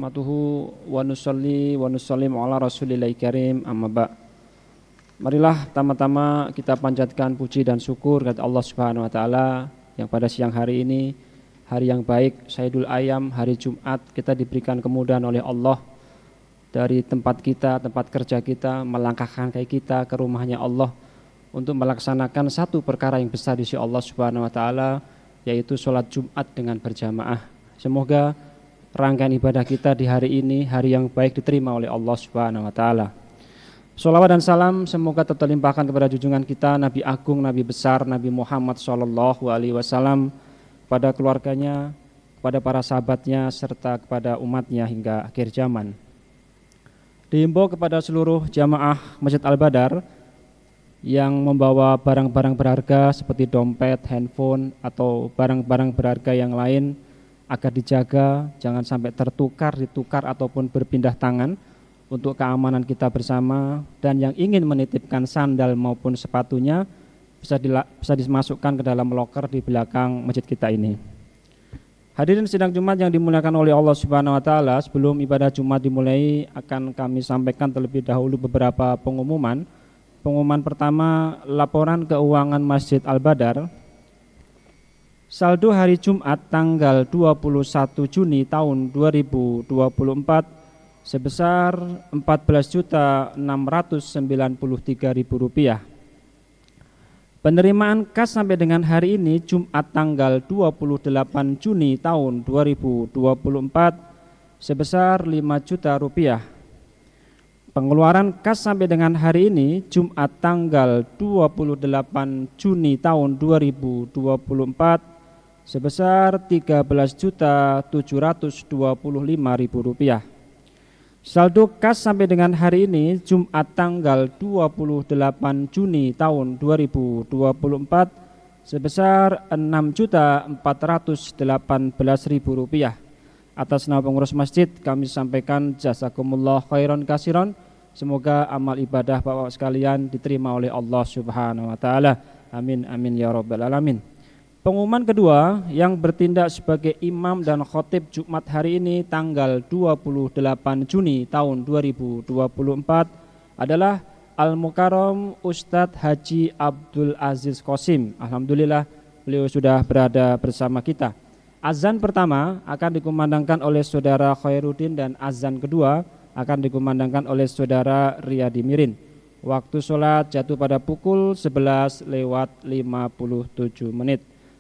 Matuhu wa nusalli wa nusallim ala rasulillahi karim amma ba'. Marilah tama-tama kita panjatkan puji dan syukur kepada Allah Subhanahu wa taala yang pada siang hari ini, hari yang baik, Sayyidul Ayyam, hari Jumat, kita diberikan kemudahan oleh Allah dari tempat kita, tempat kerja kita, melangkahkan kaki kita ke rumahnya Allah untuk melaksanakan satu perkara yang besar di sisi Allah Subhanahu wa taala, yaitu sholat Jumat dengan berjamaah. Semoga rangkaian ibadah kita di hari ini, hari yang baik, diterima oleh Allah Subhanahu wa taala. Sholawat dan salam semoga terlimpahkan kepada junjungan kita, Nabi Agung, Nabi besar, Nabi Muhammad SAW, pada keluarganya, kepada para sahabatnya, serta kepada umatnya hingga akhir zaman. Dihimbau kepada seluruh jamaah Masjid Al-Badar yang membawa barang-barang berharga seperti dompet, handphone, atau barang-barang berharga yang lain, agar dijaga, jangan sampai tertukar, ditukar ataupun berpindah tangan untuk keamanan kita bersama. Dan yang ingin menitipkan sandal maupun sepatunya bisa dimasukkan ke dalam loker di belakang masjid kita ini. Hadirin sidang Jumat yang dimuliakan oleh Allah Subhanahu wa taala, sebelum ibadah Jumat dimulai akan kami sampaikan terlebih dahulu beberapa pengumuman. Pengumuman pertama, laporan keuangan Masjid Al-Badar. Saldo hari Jumat tanggal 21 Juni tahun 2024 sebesar Rp14.693.000. Penerimaan kas sampai dengan hari ini Jumat tanggal 28 Juni tahun 2024 sebesar Rp5 juta. Pengeluaran kas sampai dengan hari ini Jumat tanggal 28 Juni tahun 2024 sebesar Rp13.725.000. Saldo kas sampai dengan hari ini Jumat tanggal 28 Juni tahun 2024 sebesar Rp6.418.000. Atas nama pengurus masjid kami sampaikan jazakumullah khairan kasiron. Semoga amal ibadah Bapak sekalian diterima oleh Allah Subhanahu wa taala. Amin amin ya rabbal alamin. Pengumuman kedua, yang bertindak sebagai imam dan khotib Jumat hari ini tanggal 28 Juni tahun 2024 adalah Al-Mukarram Ustadz Haji Abdul Aziz Qasim. Alhamdulillah beliau sudah berada bersama kita. Azan pertama akan dikumandangkan oleh saudara Khairuddin dan azan kedua akan dikumandangkan oleh saudara Riyadi Mirin. Waktu sholat jatuh pada pukul 11:57.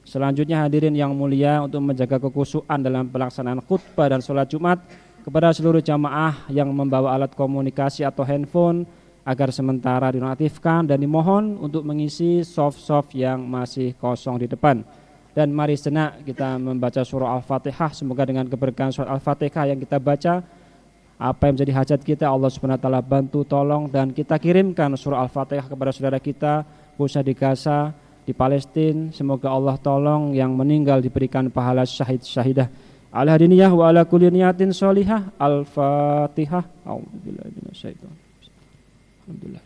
Selanjutnya hadirin yang mulia, untuk menjaga kekhusyuan dalam pelaksanaan khutbah dan sholat Jumat, kepada seluruh jamaah yang membawa alat komunikasi atau handphone agar sementara dinonaktifkan dan dimohon untuk mengisi soft yang masih kosong di depan. Dan mari sejenak kita membaca surah Al-Fatihah. Semoga dengan keberkahan surah Al-Fatihah yang kita baca, apa yang menjadi hajat kita Allah Subhanahu wa taala bantu tolong, dan kita kirimkan surah Al-Fatihah kepada saudara kita khususnya di Gaza, di Palestina. Semoga Allah tolong yang meninggal diberikan pahala syahid-syahidah. Al-hadiniyah wa ala kulli niyatin sholihah. Al-Fatihah. A'udzubillahi minasyaitonir rajim. Alhamdulillah.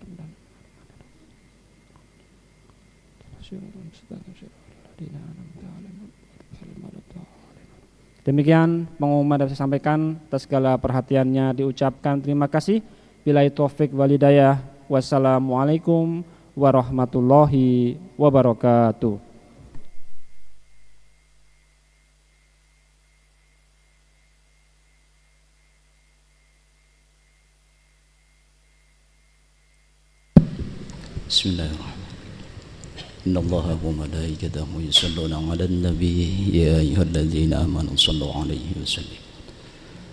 Demikian pengumuman dapat saya sampaikan. Atas segala perhatiannya diucapkan terima kasih. Billahi taufik wal hidayah. Wassalamualaikum warahmatullahi wabarakatuh. Bismillahirrahmanirrahim. Innallaha wa malaikatahu yusholluna 'alan nabi ya ayyuhalladzina amanu shallu 'alaihi wa sallimu.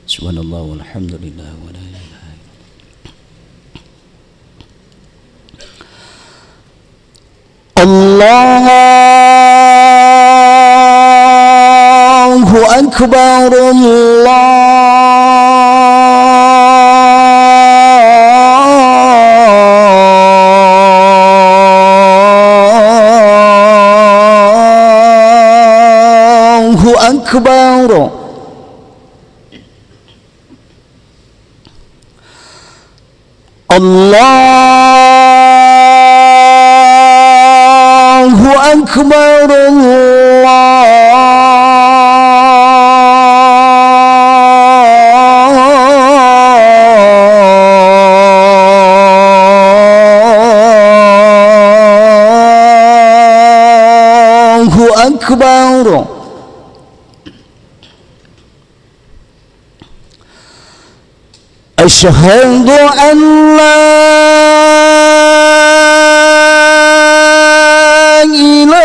Subhanallah walhamdulillah wa la ilaha illallah. Allahu akbar. Akbar. Allahu akbar. أكبر أشهد أن لا إله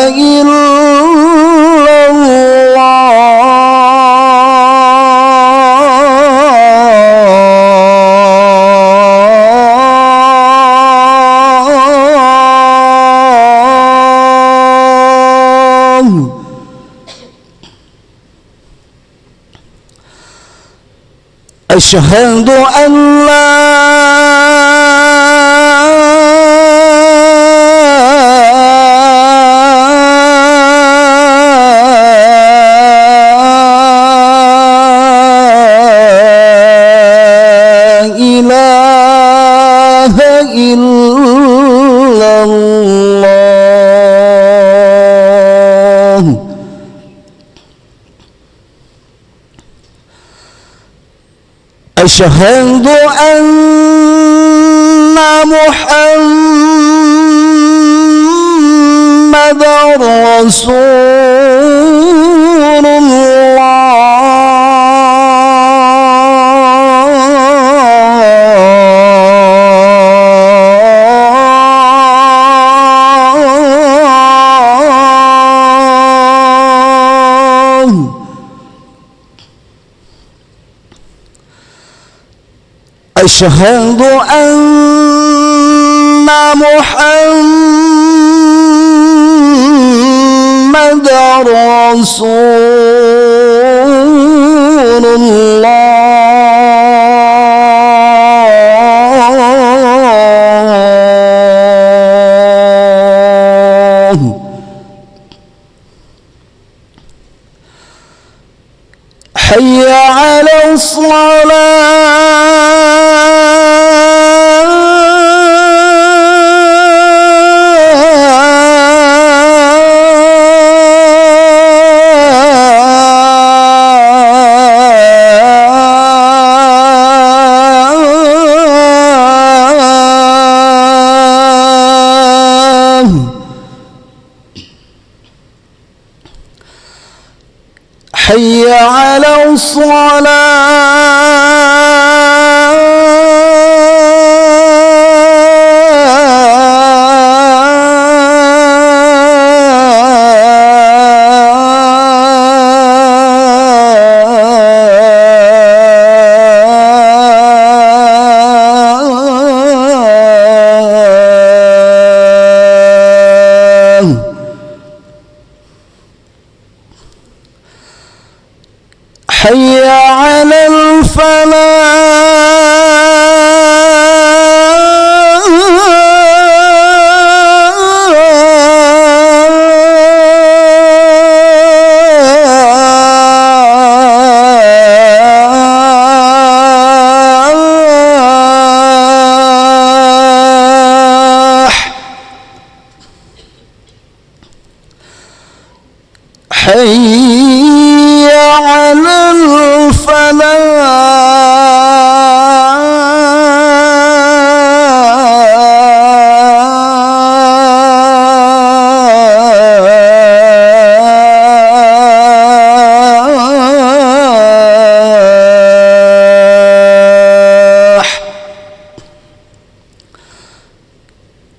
إلا أشهد أن لا إله إلا الله أشهد أن محمدًا رسول أشهد أن محمدًا رسول الله حي على حي على حي على الفلاح حي على الفلاح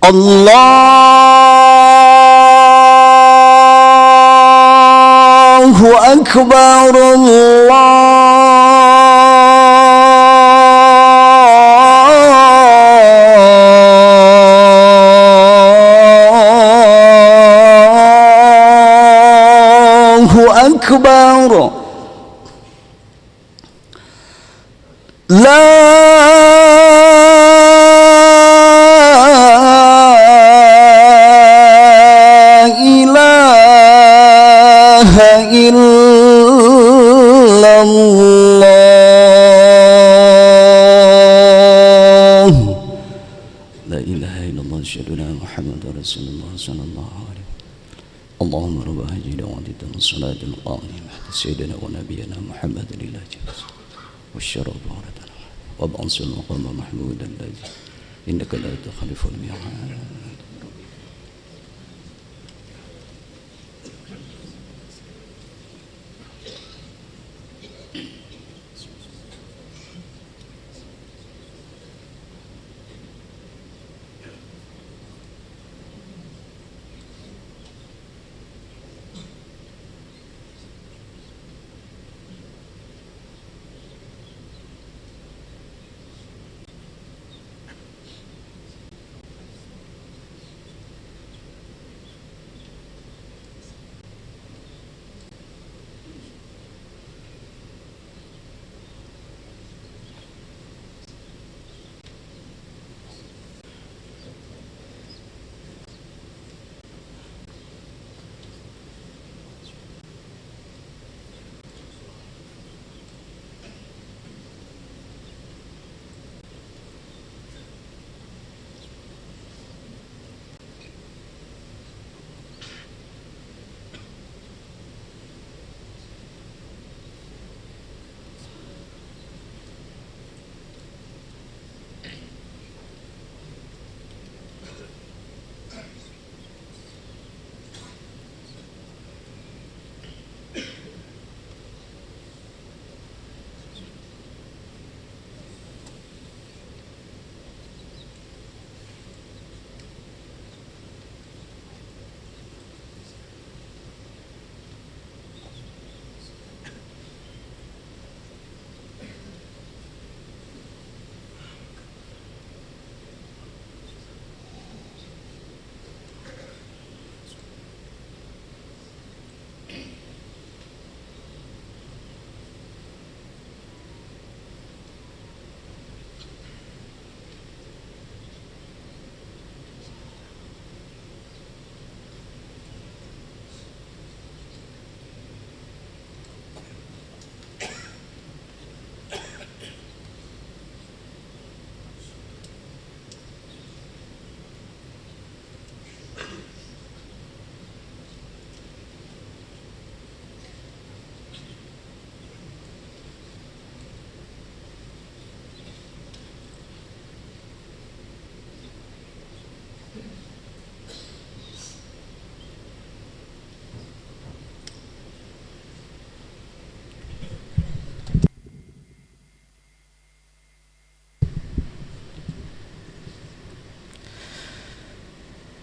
الله أكبر الله أكبر لا إله إلا الله لا إله إلا الله أشهد أن محمد رسول الله صلى الله عليه وسلم اللهم رب هذه دعوة الصلاة القائمة سيدنا ونبينا محمد لله والشرف وردنا وابعث المقام محمودا الذي إنك لا تخلف الميعاد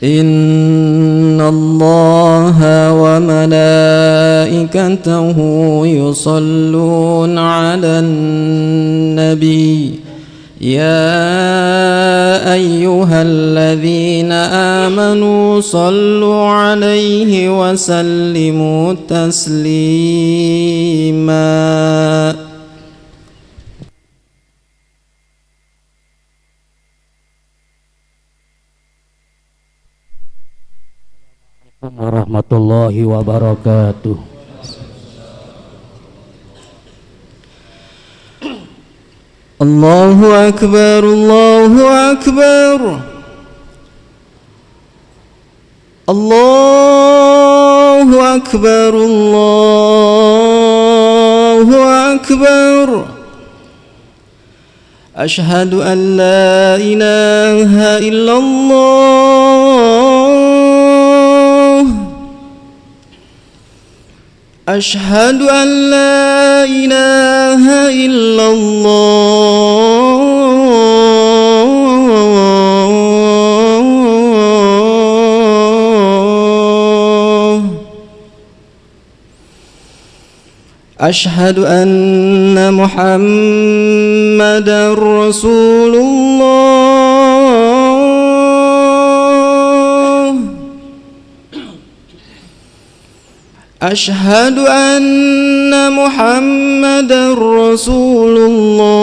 إن الله وملائكته يصلون على النبي يا أيها الذين آمنوا صلوا عليه وسلموا تسليما. warahmatullahi wabarakatuh. Allahu akbar, Allahu akbar, Allahu akbar, Allahu akbar. Ashhadu an la ilaha illallah, ashhadu an la ilaha illallah, ashhadu anna Muhammadar Rasulullah, ashhadu anna Muhammadar Rasulullah.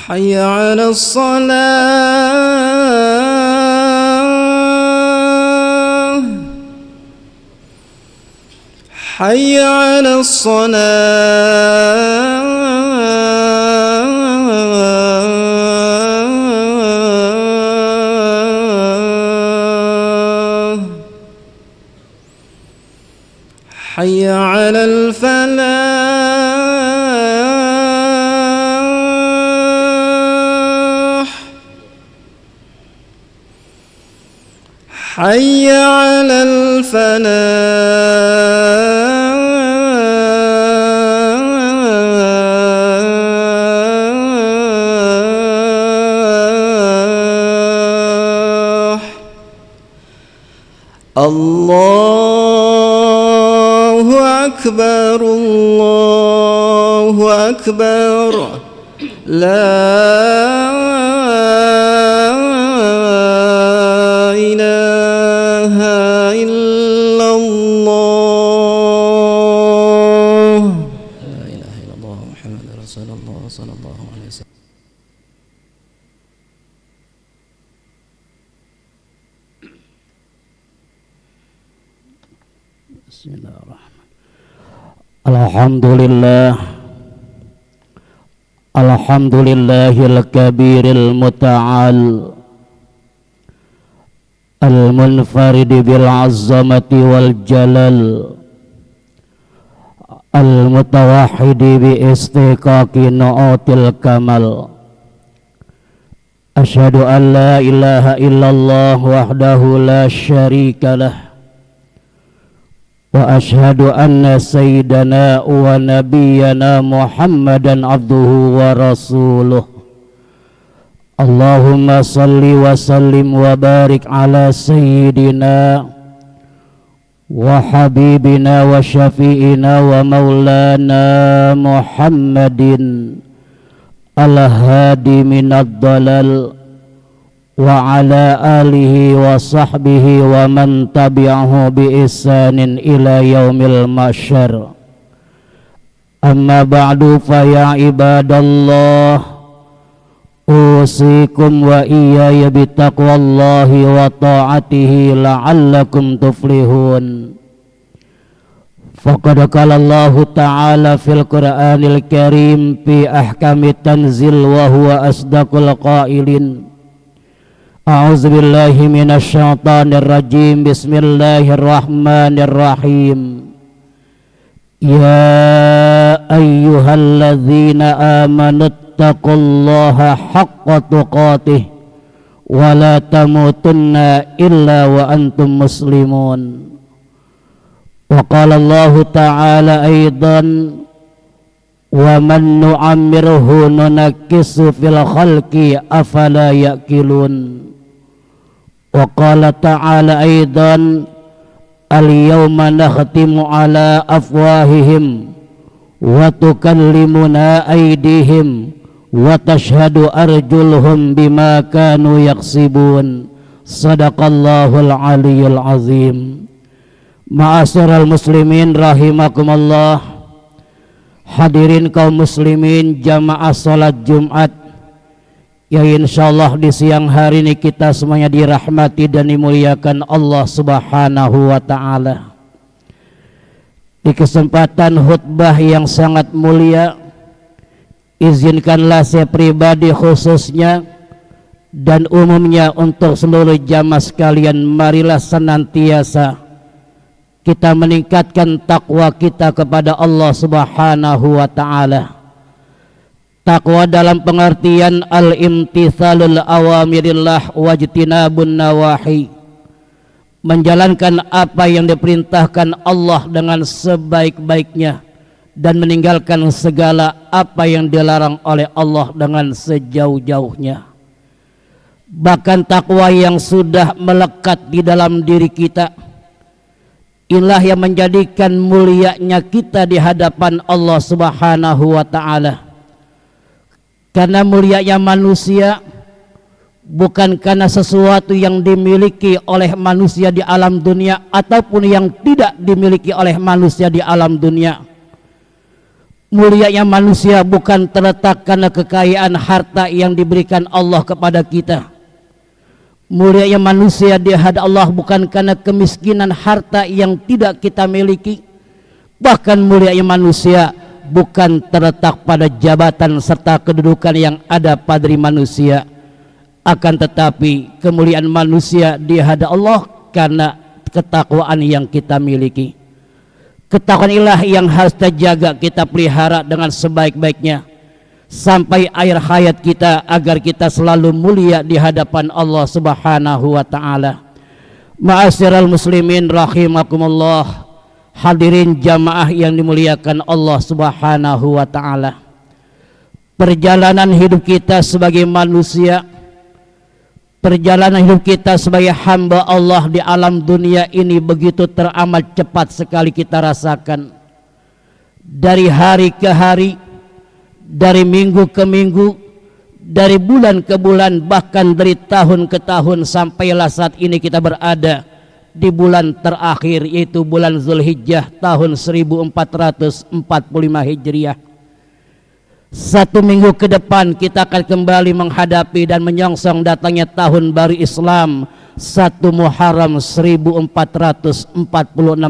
Hayya 'alas salah, hayya 'alas salah, hayya 'alal falah, hayya 'alal falah. Allahu akbar, Allahu akbar, la ilaha illallah, la ilaha illallah Muhammadur Rasulullah sallallahu alaihi wasallam. Bismillahirrahmanirrahim. Alhamdulillah, alhamdulillahil kabiril muta'al, al-munfarid bil azamati wal jalal, al-mutawahhid bi istiqaqi nu'atil kamal. Asyhadu an la ilaha illallah wahdahu la syarika lah, wa asyhadu anna sayyidana wa nabiyyana Muhammadan abduhu wa rasuluh. Allahumma salli wa sallim wa barik ala sayyidina wa habibina wa syafi'ina wa maulana Muhammadin al-hadi minad dalal wa ala alihi wa sahbihi wa man tabi'ahu bi ihsanin ila yaumil mahsyar. Amma ba'du, fa ya ibadallah, usikum wa iyaya bitaqwallahi wa ta'atihi la'allakum tuflihun. Faqad qala Allahu ta'ala fil Qur'anil Karim fi ahkamit tanzil wa huwa asdaqul qailin. A'udzu billahi minasy syaithanir rajim. Bismillahirrahmanirrahim. Ya ayyuhalladzina amanu taqullaha haqqa tuqatih wa la tamutunna illa wa antum muslimun. Wa qala Allah ta'ala aidan wa man nu'ammirhu nunakkisu fil khalqi afala ya'qilun. Wa qala ta'ala aidan al-yawma nakhtimu ala afwahihim wa tukallimuna aydihim wa tashhadu arjuluhum bima kanu yaksibun. Sadaqallahul aliyyul azim. Ma'asyiral muslimin rahimakumullah, hadirin kaum muslimin jamaah salat Jumat ya, insyaallah di siang hari ini kita semuanya dirahmati dan dimuliakan Allah Subhanahu wa taala. Di kesempatan khutbah yang sangat mulia, izinkanlah saya pribadi khususnya dan umumnya untuk seluruh jamaah sekalian, marilah senantiasa kita meningkatkan takwa kita kepada Allah Subhanahu wa taala. Takwa dalam pengertian al-imtithalul awamirillah wajtinabun nawahi, menjalankan apa yang diperintahkan Allah dengan sebaik-baiknya dan meninggalkan segala apa yang dilarang oleh Allah dengan sejauh-jauhnya. Bahkan takwa yang sudah melekat di dalam diri kita, inilah yang menjadikan mulianya kita di hadapan Allah Subhanahu wa taala. Karena mulianya manusia bukan karena sesuatu yang dimiliki oleh manusia di alam dunia ataupun yang tidak dimiliki oleh manusia di alam dunia. Mulianya manusia bukan terletak karena kekayaan harta yang diberikan Allah kepada kita. Mulianya manusia di hadapan Allah bukan karena kemiskinan harta yang tidak kita miliki. Bahkan mulianya manusia bukan terletak pada jabatan serta kedudukan yang ada pada diri manusia. Akan tetapi kemuliaan manusia di hadapan Allah karena ketakwaan yang kita miliki. Ketakwaan inilah yang harus kita jaga, kita pelihara dengan sebaik-baiknya sampai akhir hayat kita, agar kita selalu mulia di hadapan Allah Subhanahu wa taala. Ma'asyiral muslimin rahimakumullah, hadirin jamaah yang dimuliakan Allah Subhanahu wa taala. Perjalanan hidup kita sebagai manusia, perjalanan hidup kita sebagai hamba Allah di alam dunia ini begitu teramat cepat sekali kita rasakan. Dari hari ke hari, dari minggu ke minggu, dari bulan ke bulan, bahkan dari tahun ke tahun, sampailah saat ini kita berada di bulan terakhir, yaitu bulan Zulhijjah tahun 1445 Hijriah. Satu minggu ke depan kita akan kembali menghadapi dan menyongsong datangnya tahun baru Islam 1 Muharram 1446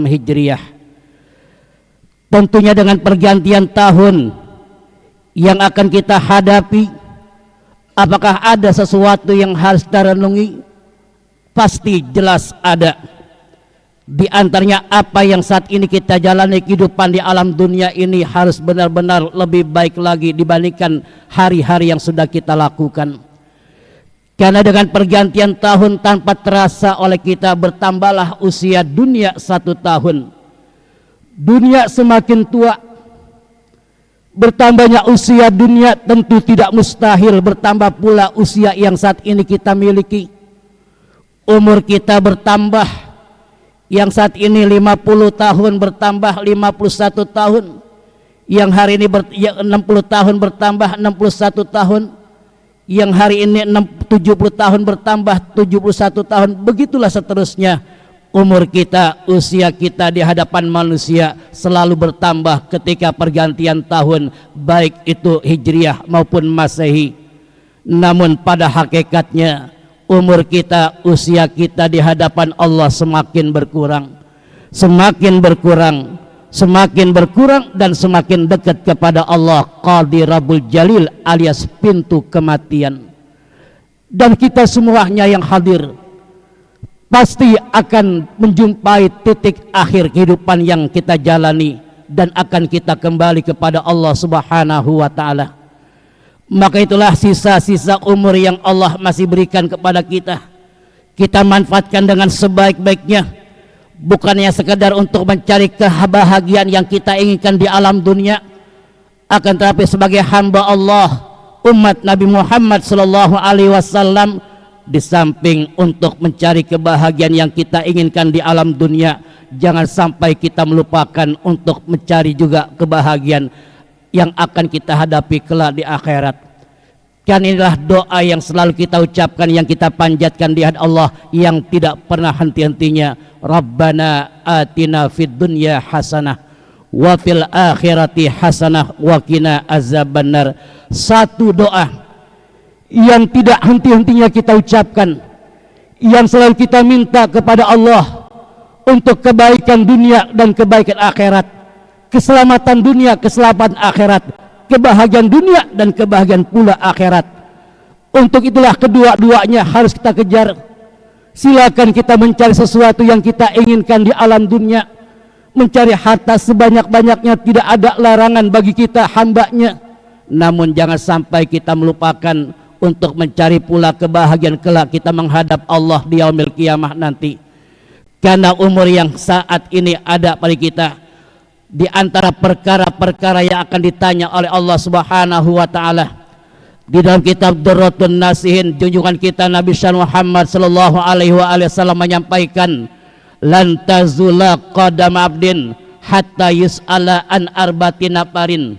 Hijriah. Tentunya dengan pergantian tahun yang akan kita hadapi, apakah ada sesuatu yang harus kita renungi? Pasti jelas ada. Di antaranya apa yang saat ini kita jalani, kehidupan di alam dunia ini harus benar-benar lebih baik lagi dibandingkan hari-hari yang sudah kita lakukan. Karena dengan pergantian tahun tanpa terasa oleh kita bertambahlah usia dunia 1 tahun. Dunia semakin tua, bertambahnya usia dunia tentu tidak mustahil bertambah pula usia yang saat ini kita miliki. Umur kita bertambah, yang saat ini 50 tahun bertambah 51 tahun, yang hari ini 60 tahun bertambah 61 tahun, yang hari ini 70 tahun bertambah 71 tahun, begitulah seterusnya. Umur kita, usia kita di hadapan manusia selalu bertambah ketika pergantian tahun, baik itu Hijriah maupun Masehi. Namun pada hakikatnya umur kita, usia kita di hadapan Allah semakin berkurang, semakin berkurang, semakin berkurang, dan semakin dekat kepada Allah Qadir Rabbul Jalil alias pintu kematian. Dan kita semuanya yang hadir pasti akan menjumpai titik akhir kehidupan yang kita jalani dan akan kita kembali kepada Allah Subhanahu wa taala. Maka itulah sisa-sisa umur yang Allah masih berikan kepada kita, kita manfaatkan dengan sebaik-baiknya. bukannya sekedar untuk mencari kebahagiaan yang kita inginkan di alam dunia, akan tetapi sebagai hamba Allah, umat Nabi Muhammad sallallahu alaihi wasallam, di samping untuk mencari kebahagiaan yang kita inginkan di alam dunia, jangan sampai kita melupakan untuk mencari juga kebahagiaan yang akan kita hadapi kelak di akhirat. Kan inilah doa yang selalu kita ucapkan, yang kita panjatkan di hadapan Allah, yang tidak pernah henti-hentinya. Rabbana atina fid dunya hasanah wa fil akhirati hasanah wa qina azabannar. Satu doa yang tidak henti-hentinya kita ucapkan, yang selalu kita minta kepada Allah untuk kebaikan dunia dan kebaikan akhirat, keselamatan dunia, keselamatan akhirat, kebahagiaan dunia dan kebahagiaan pula akhirat. Untuk itulah kedua-duanya harus kita kejar. Silakan kita mencari sesuatu yang kita inginkan di alam dunia, mencari harta sebanyak-banyaknya, tidak ada larangan bagi kita hambanya. Namun jangan sampai kita melupakan untuk mencari pula kebahagiaan kelak kita menghadap Allah di yaumil qiyamah nanti. Karena umur yang saat ini ada pada kita, di antara perkara-perkara yang akan ditanya oleh Allah Subhanahu wa taala, di dalam kitab Durratun Nasihin, junjungan kita Nabi Muhammad sallallahu alaihi wasallam menyampaikan, lan tazula qadam abdin hatta yus'ala an arba'ati nafarin.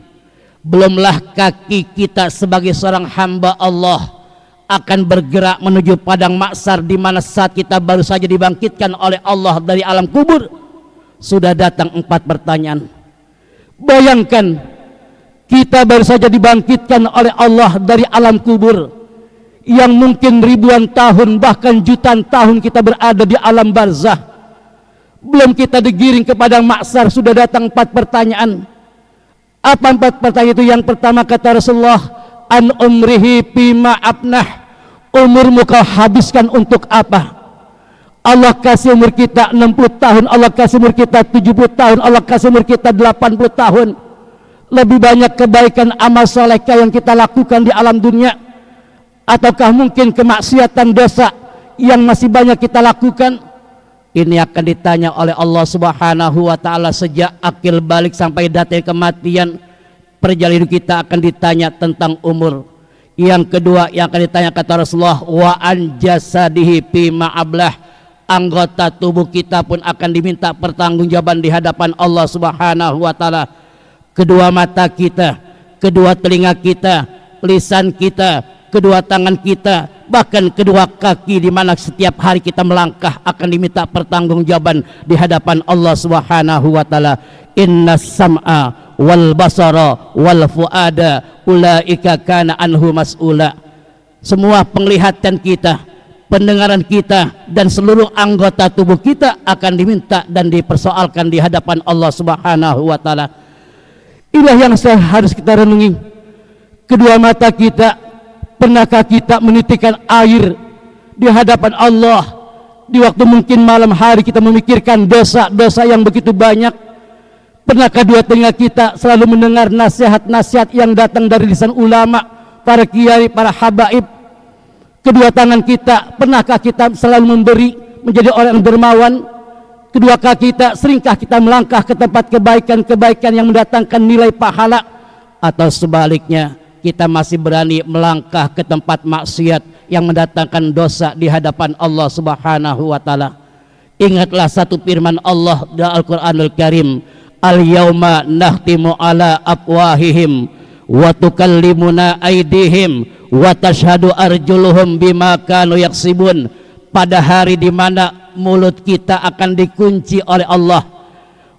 Belumlah kaki kita sebagai seorang hamba Allah akan bergerak menuju padang mahsyar, di mana saat kita baru saja dibangkitkan oleh Allah dari alam kubur, sudah datang 4 pertanyaan. Bayangkan, kita baru saja dibangkitkan oleh Allah dari alam kubur, yang mungkin ribuan tahun bahkan jutaan tahun kita berada di alam barzah. Belum kita digiring ke padang mahsyar, sudah datang 4 pertanyaan. Apa 4 pertanyaan itu? Yang pertama kata Rasulullah, an umrihi bima abnah, umurmu kau habiskan untuk apa? Allah kasih umur kita 60 tahun, Allah kasih umur kita 70 tahun, Allah kasih umur kita 80 tahun. Lebih banyak kebaikan amal solehkah yang kita lakukan di alam dunia, ataukah mungkin kemaksiatan dosa yang masih banyak kita lakukan? Ini akan ditanya oleh Allah Subhanahu wa taala sejak akil balik sampai datang kematian. Perjalanan hidup kita akan ditanya tentang umur. Yang kedua yang akan ditanya kata Rasulullah, wa an jasadihi bima ablah, anggota tubuh kita pun akan diminta pertanggungjawaban di hadapan Allah Subhanahu wa taala. Kedua mata kita, kedua telinga kita, lisan kita, kedua tangan kita, bahkan kedua kaki, di mana setiap hari kita melangkah akan diminta pertanggungjawaban di hadapan Allah Subhanahu wa taala. Innas sam'a wal basara wal fuada ulaika kana anhu mas'ula. Semua penglihatan kita, pendengaran kita, dan seluruh anggota tubuh kita akan diminta dan dipersoalkan di hadapan Allah Subhanahu wa taala. Inilah yang harus kita renungi. Kedua mata kita, pernahkah kita menitikkan air di hadapan Allah di waktu mungkin malam hari kita memikirkan dosa-dosa yang begitu banyak? Pernahkah dua telinga kita selalu mendengar nasihat-nasihat yang datang dari lisan ulama, para kiai, para habaib? Kedua tangan kita, pernahkah kita selalu memberi, menjadi orang yang dermawan? Kedua kaki kita, seringkah kita melangkah ke tempat kebaikan-kebaikan yang mendatangkan nilai pahala? Atau sebaliknya, kita masih berani melangkah ke tempat maksiat yang mendatangkan dosa di hadapan Allah Subhanahu wa taala? Ingatlah satu firman Allah dalam Al-Qur'anul Karim, al-yauma nakhtimu ala afwahihim wa tukallimuna aydihim wa tashhadu arjuluhum bima kanu yaksibun. Pada hari di mana mulut kita akan dikunci oleh Allah,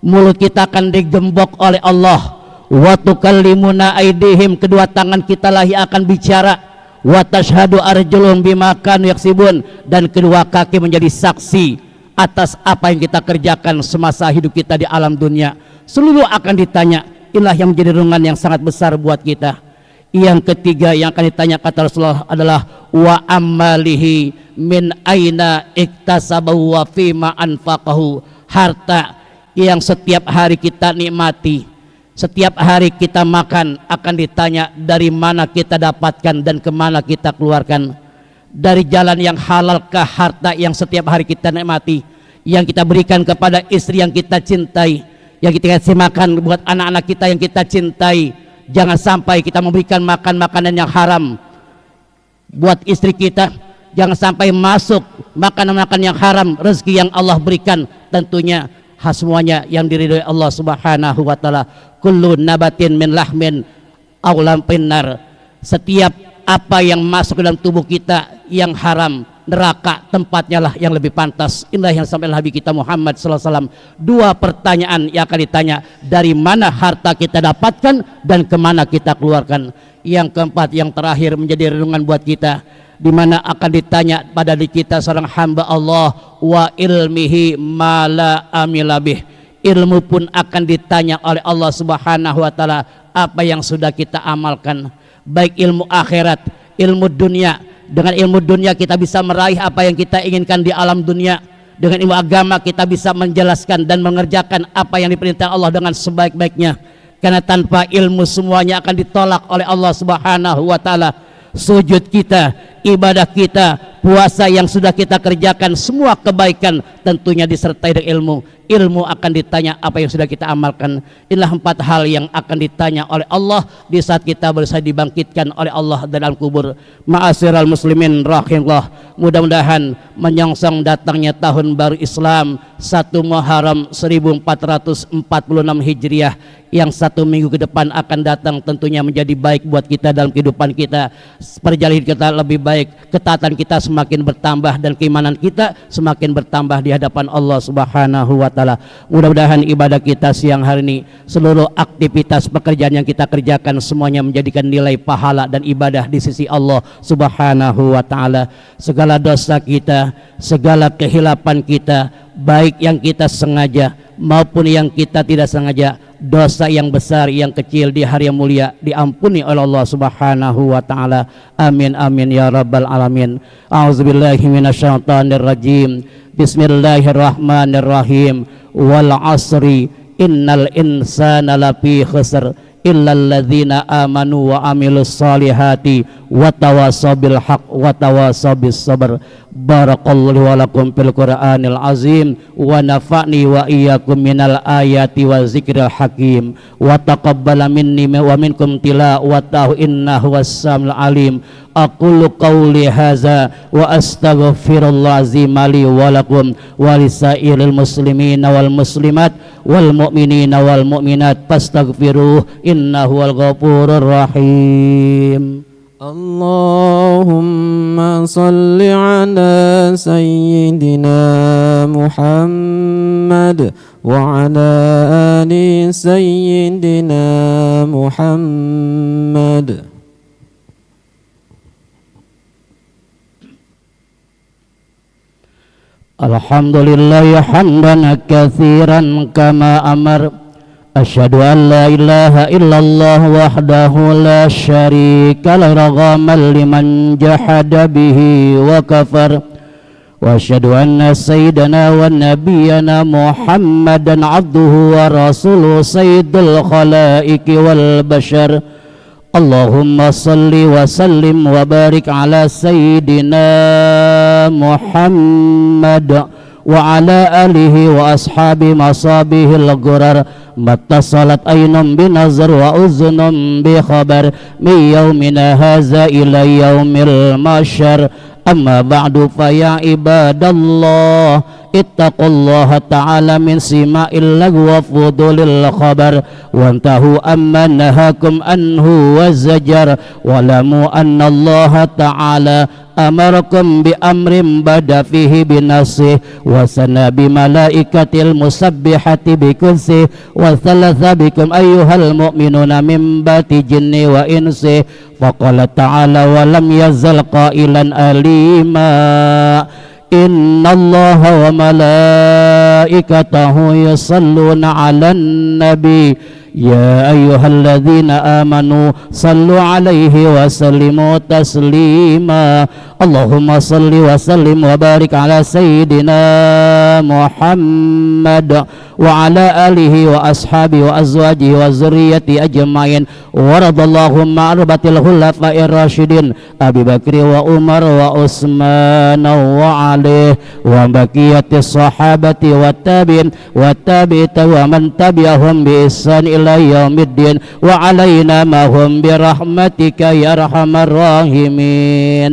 mulut kita akan digembok oleh Allah. Wa tukallimuna aydihim, kedua tangan kita lah yang akan bicara. Wa tashhadu arjuluhum bima kanu yaksibun, dan kedua kaki menjadi saksi atas apa yang kita kerjakan semasa hidup kita di alam dunia. Seluruh akan ditanya. Inilah yang menjadi renungan yang sangat besar buat kita. Yang ketiga yang akan ditanya kata Rasulullah adalah wa ammalihi min aina iktasabahu wa fima anfaqahu. Harta yang setiap hari kita nikmati, setiap hari kita makan, akan ditanya dari mana kita dapatkan dan kemana kita keluarkan. Dari jalan yang halalkah harta yang setiap hari kita nikmati? yang kita berikan kepada istri yang kita cintai, yang kita kasih makan buat anak-anak kita yang kita cintai. Jangan sampai kita memberikan makan makanan yang haram buat istri kita. Jangan sampai masuk makanan-makanan yang haram, rezeki yang Allah berikan tentunya semuanya yang diridhoi Allah Subhanahu wa taala. Kullu nabatin min lahmin aw lampinar. Setiap apa yang masuk ke dalam tubuh kita yang haram, neraka tempatnya lah yang lebih pantas. Inilah yang sampai Nabi kita Muhammad sallallahu alaihi wasallam. Dua pertanyaan yang akan ditanya, dari mana harta kita dapatkan dan kemana kita keluarkan. Yang keempat, yang terakhir menjadi renungan buat kita, di mana akan ditanya pada diri kita seorang hamba Allah, wa ilmihi ma la amilabih. Ilmu pun akan ditanya oleh Allah Subhanahu wa taala apa yang sudah kita amalkan, baik ilmu akhirat, ilmu dunia. Dengan ilmu dunia kita bisa meraih apa yang kita inginkan di alam dunia. Dengan ilmu agama kita bisa menjelaskan dan mengerjakan apa yang diperintahkan Allah dengan sebaik-baiknya. Karena tanpa ilmu semuanya akan ditolak oleh Allah Subhanahu wa taala. Sujud kita, ibadah kita, puasa yang sudah kita kerjakan, semua kebaikan tentunya disertai dengan ilmu. Ilmu akan ditanya apa yang sudah kita amalkan. Inilah 4 hal yang akan ditanya oleh Allah di saat kita berusaha dibangkitkan oleh Allah dalam kubur. Ma'asyiral muslimin rahimahullah, mudah-mudahan menyongsong datangnya tahun baru Islam 1 Muharram 1446 Hijriah yang 1 minggu ke depan akan datang tentunya menjadi baik buat kita dalam kehidupan kita. Perjalanan kita lebih baik, ketaatan kita semakin bertambah dan keimanan kita semakin bertambah di hadapan Allah Subhanahu wa taala. Mudah-mudahan ibadah kita siang hari ini, seluruh aktivitas pekerjaan yang kita kerjakan semuanya menjadikan nilai pahala dan ibadah di sisi Allah Subhanahu wa taala. Segala dosa kita, segala kehilapan kita, baik yang kita sengaja maupun yang kita tidak sengaja, dosa yang besar yang kecil di hari yang mulia diampuni oleh Allah Subhanahu wa taala. Amin amin ya rabbal alamin. A'udzubillahi minasyaitonir rajim. Bismillahirrahmanirrahim. Wal 'asri innal insana lafi khusr illal ladzina amanu wa amilus solihati wa tawassaw bil haqq wa tawassaw bis sabr. Barakallahu wa lakum fil Qur'anil azim wa nafa'ni wa iyyakum minal ayati wa zikril hakim wa taqabbala minni wa minkum tilawatahu innahu was-samiul alim. Aqulu qawli hadza wa astaghfirullah azim li wa lakum wa lisairil muslimina wal muslimat wal mu'minina wal mu'minat fastaghfiruh innahu wal ghafurur rahim. Allahumma salli ala sayyidina Muhammad wa ala ali sayyidina Muhammad. Alhamdulillah hamdan katsiran kama amar. Asyhadu an la ilaha illallah wahdahu la syarika lahu raghaman liman jahada bihi wa kafar. Wa asyhadu anna sayyidana wa nabiyyana Muhammadan abduhu wa rasuluhu sayyidul khalaiqi wal bashar. Allahumma salli wa sallim wa barik ala sayyidina Muhammad wa ala alihi wa ashabi masabihil gurar. Mattasalat aynum binazar wa uzunum bi khabar min yaumina haza ila yaumil masyar. Amma ba'du fa ya ibadallah ittaqullaha ta'ala min sima'il lagwi wa fudulil khabar wantahu amma nahakum anhu wa zajar walamu anna Allah ta'ala amarakum bi amrin bada fihi binasih wa sana bi malaikatil musabbihati bi kunsih wa thalatha bikum ayyuhal mu'minuna min bati jinni wa insi. Faqala ta'ala wa lam yazal qailan alima innallaha wa malaikatahu yusalluna 'alan nabi يا أيها الذين آمنوا صلوا عليه وسلموا تسليما اللهم صل وسلم وبارك على سيدنا محمد وعلى آله وأصحابه وأزواجه وذريته أجمعين ورضى اللهم عن أربعة الخلفاء الراشدين أبي بكر وعمر وعثمان وعلي وبقية الصحابة والتابعين والتابعين ومن تبعهم بإحسان إلى يوم الدين وعلينا معهم برحمتك يا أرحم الراحمين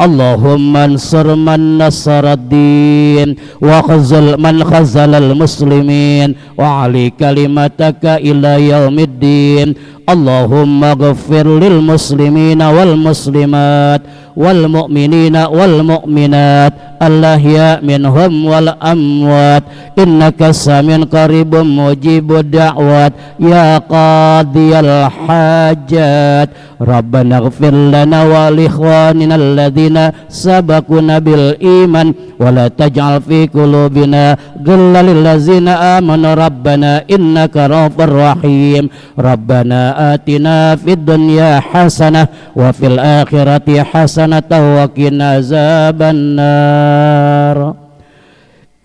اللهم انصر من نصر الدين وخذل من خذل المسلمين وعلي كلمتك إلى يوم الدين اللهم اغفر للمسلمين والمسلمات والمؤمنين والمؤمنات الأحياء منهم والأموات إنك سميع قريب مجيب الدعوات يا قاضي الحاجات ربنا اغفر لنا ولإخواننا الذين سبقونا بالإيمان ولا تجعل في قلوبنا غلا للذين آمنوا ربنا إنك رؤوف رحيم ربنا آتنا في الدنيا حسنة وفي الآخرة حسنة وقنا عذاب النار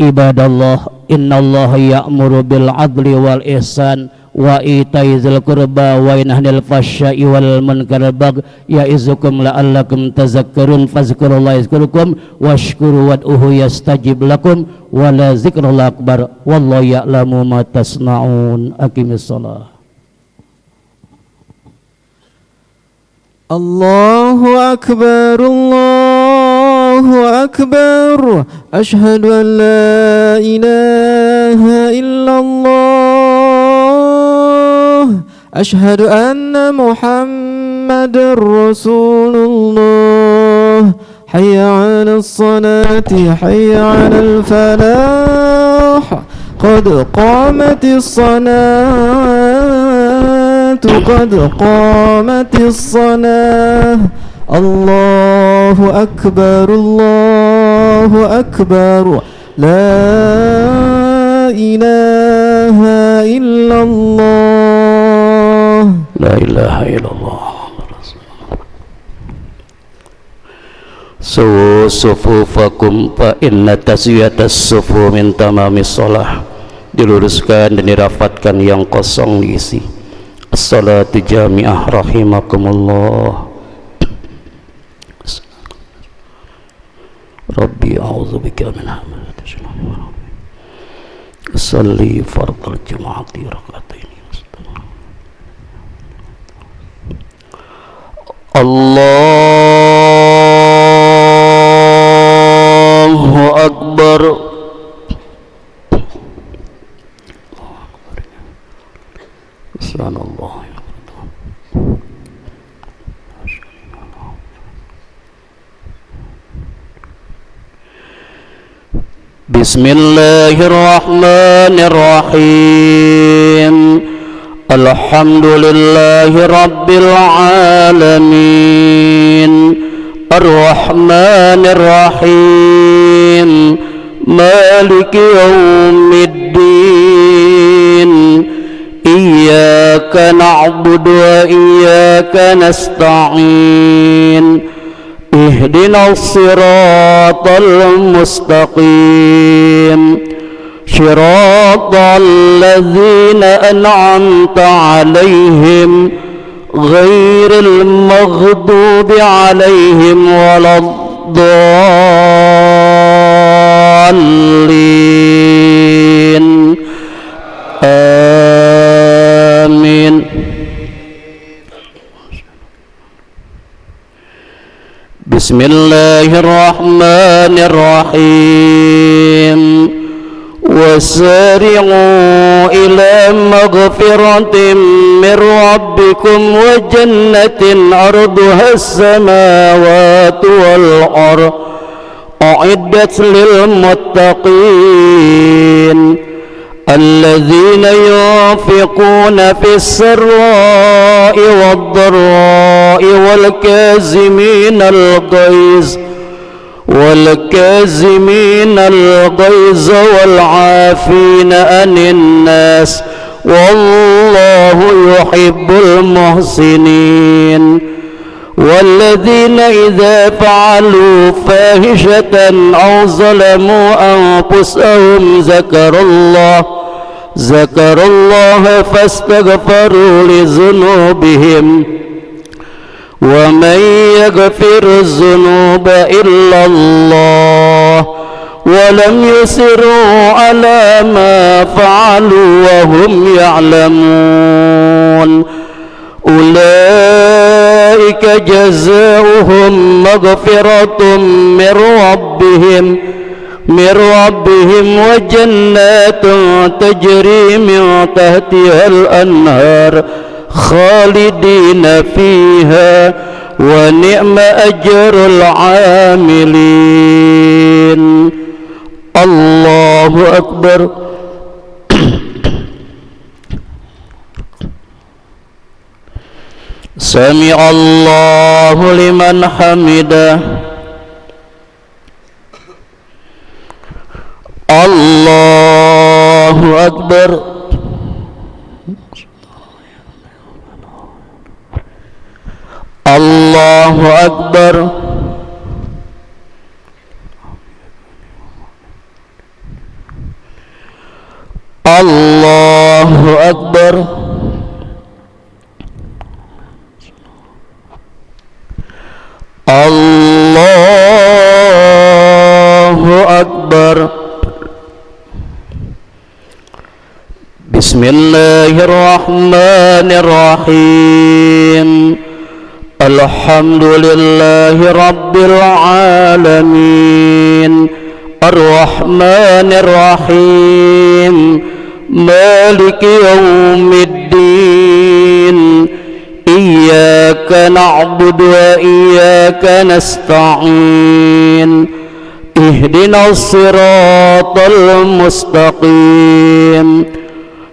عباد الله إن الله يأمر بالعدل والإحسان وإيتاء ذي القربى وينهى عن الفحشاء والمنكر والبغي يعظكم لعلكم تذكرون فاذكروا الله يذكركم واشكروا وادعوه يستجب لكم ولذكر الله أكبر والله يعلم ما تصنعون أقم الصلاة الله أكبر الله أكبر أشهد أن لا إله إلا الله أشهد أن محمد رسول الله حي على الصلاة حي على الفلاح قد قامت الصلاة قد قامت الصلاة الله أكبر الله أكبر لا إله إلا الله لا إله إلا الله سووا صفوفكم فإن taswiyat as-sufu min tamamis shalah. Diluruskan dan dirapatkan yang kosong diisi. As-salatu jami'ah rahimakumullah. Rabbi a'udzubika min hamazati syaitan. Salli fardal jumu'ati rak'atain. Allahu Akbar. Subhanallah. Bismillahirrahmanirrahim. Alhamdulillahi Rabbil Alamin Ar-Rahmanir Rahim Maliki Yawmiddin Iyyaka na'budu wa iyyaka nasta'in Ihdinas siratal mustaqim صراط الذين أنعمت عليهم غير المغضوب عليهم ولا الضالين آمين. بسم الله الرحمن الرحيم وسارعوا إلى مغفرة من ربكم وجنة أرضها السماوات والأرض أعدت للمتقين الذين ينفقون في السراء والضراء والكاظمين الغيظ والعافين عن الناس والله يحب المحسنين والذين إذا فعلوا فاحشة أو ظلموا أنفسهم ذكروا الله فاستغفروا لذنوبهم ومن يغفر الذنوب إلا الله ولم يصروا على ما فعلوا وهم يعلمون أولئك جزاؤهم مغفرة من ربهم وجنات تجري من تحتها الأنهار خالدين فيها ونعم أجر العاملين. الله أكبر. سمع الله لمن حمده. الله أكبر. الله أكبر. الله أكبر. الله أكبر. بسم الله الرحمن الرحيم. الحمد لله رب العالمين الرحمن الرحيم مالك يوم الدين إياك نعبد وإياك نستعين اهدنا الصراط المستقيم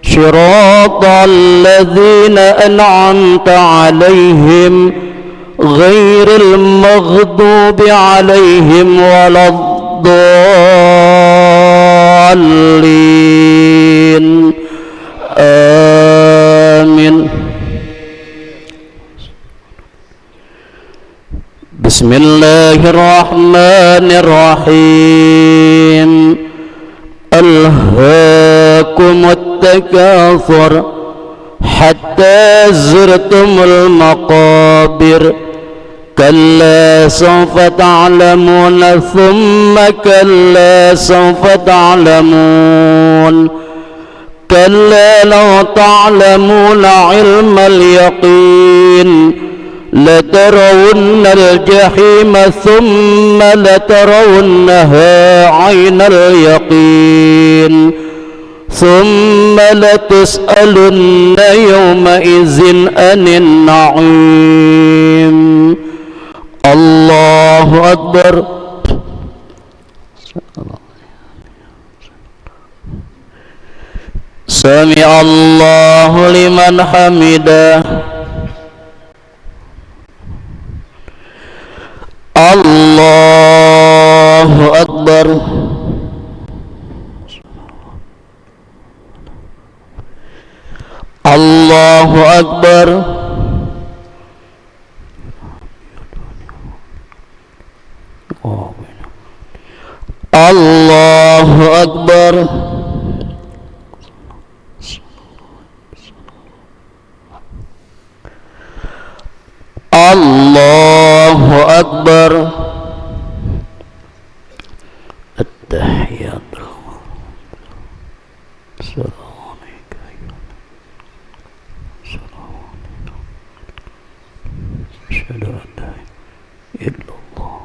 صراط الذين أنعمت عليهم غير المغضوب عليهم ولا الضالين آمين. بسم الله الرحمن الرحيم. ألهاكم التكاثر حتى زرتم المقابر كلا سوف تعلمون ثم كلا سوف تعلمون كلا لو تعلمون علم اليقين لترون الجحيم ثم لترونها عين اليقين ثم لتسألن يومئذ عن النعيم. الله أكبر. سمع الله لمن حمده. الله أكبر. الله أكبر. الله أكبر. الله أكبر. التحيات السلام عليك أشهد أن لا إله إلا الله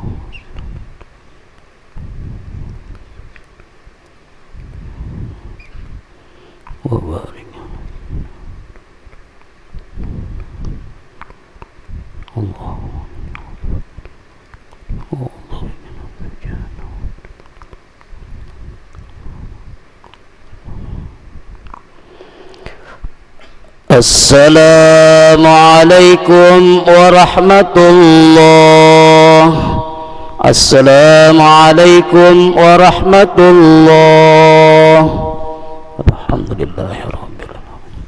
وبارك الله السلام عليكم ورحمة الله. السلام عليكم ورحمة الله. الحمد لله رب العالمين.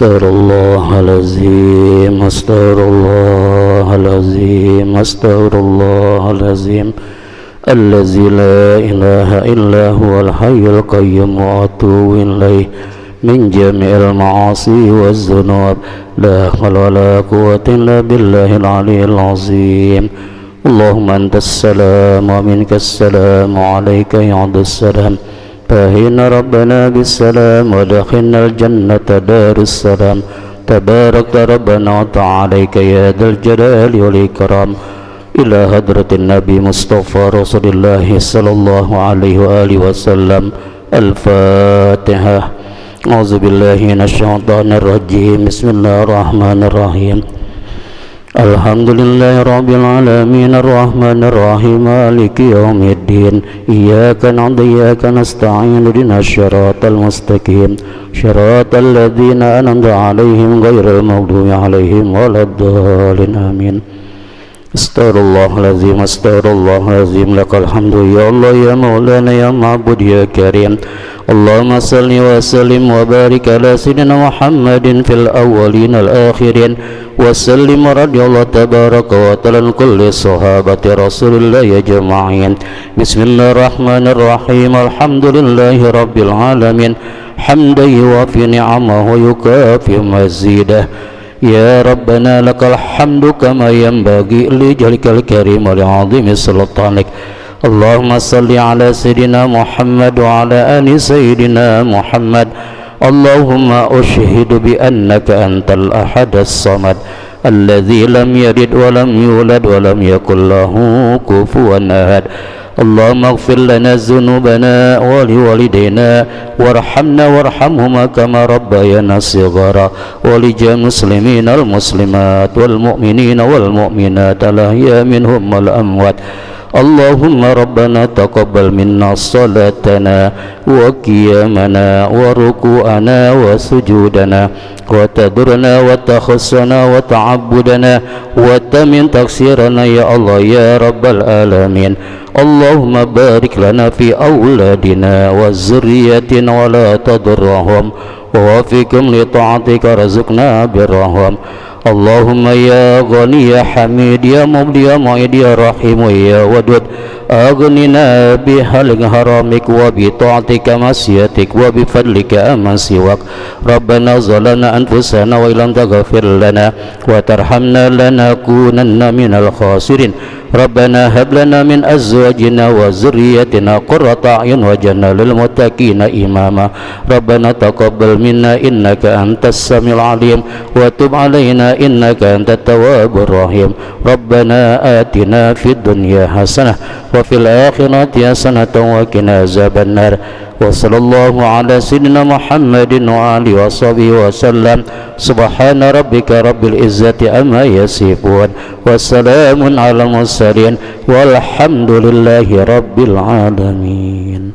Astaghfirullahalazim, astaghfirullahalazim, astaghfirullahalazim. Allazi la ilaha illa huwal hayyul qayyum wa atubu ilaih min jami'il ma'asi waz dzunub. La haula wala quwwata illa billahil aliyyil azim. Allahumma antas salam wa minkas salam wa alayka ya'dus salam. فهينا ربنا بالسلام ودخلنا الجنة دار السلام. تبارك ربنا وتعاليك يا ذا الجلال والإكرام. إلى حضرة النبي مصطفى رسول الله صلى الله عليه وآله وسلم. الفاتحة. أعوذ بالله من الشيطان الرجيم. بسم الله الرحمن الرحيم. الحمد لله رب العالمين الرحمن الرحيم مالك يوم الدين. إياك نعبد وإياك نستعين اهدنا الصراط المستقيم صراط الذين أنعمت عليهم غير المغضوب عليهم ولا الضالين آمين. Astaghfirullahalazim, astaghfirullahalazim. Lakal hamdu ya Allah ya Maulana ya Ma'bud ya Karim. Allahumma salli wa sallim wa barik ala sayyidina Muhammadin fil awwalin al akhirin wa sallim radhiyallahu tabaraka wa ta'ala kulli sahabati Rasulillah ya jama'in. Bismillahirrahmanirrahim. Alhamdulillahi rabbil alamin. Hamdan yuwafi ni'amahu wa yukafi mazidah. Ya Rabbana lakal hamdu kama yanbaghi li jalikal karim wa li'azimi sultanik. Allahumma salli ala sayyidina Muhammad wa ala ali sayyidina Muhammad. Allahumma ushhidu bi annaka antal ahad as-samad alladhi lam yalid wa lam yulad wa lam yakul lahu kufuwan ahad. Allahumma ighfir lana dhunubana wa liwalidayna warhamna warhamhuma kama rabbayana shighara wa lijami'il muslimina wal muslimat wal mu'minina wal mu'minat al ahya minhum wal amwat. Allahumma rabbana taqabbal minna salatana wa qiyamana wa ruku'ana wa sujudana wa tadurna wa takhassana wa ta'abbudana wa tamin taksirana ya Allah ya rabbal alamin. Allahumma barik lana fi awladina wa zurriyatina wa la tadurrahum wa wafiqhum li ta'atika razukna birrahum. Allahumma ya ghani ya hamid ya mubdi ya mu'id ya rahim ya wadud aghnina bihal haramik wa bi ta'atika masyiatik wa bi fadlika aman siwak. Rabbana zalamna anfusana wa illam taghfir lana wa tarhamna lanakunanna minal khasirin. Rabbana hab lana min azwajina wa zurriyyatina qurrata a'yun waj'alna lil muttaqina imama. Rabbana taqabbal minna innaka antas samiul alim wa tub alaina innaka antat tawwabur rahim. Rabbana atina fid dunya hasanah wa fil akhirati hasanah wa qina azabannar. Wa sallallahu ala sayyidina Muhammadin wa alihi wa sahbihi wa sallam. Subhana rabbika rabbil izzati amma yasifun wa salamun ala mursalin walhamdulillahi rabbil alamin.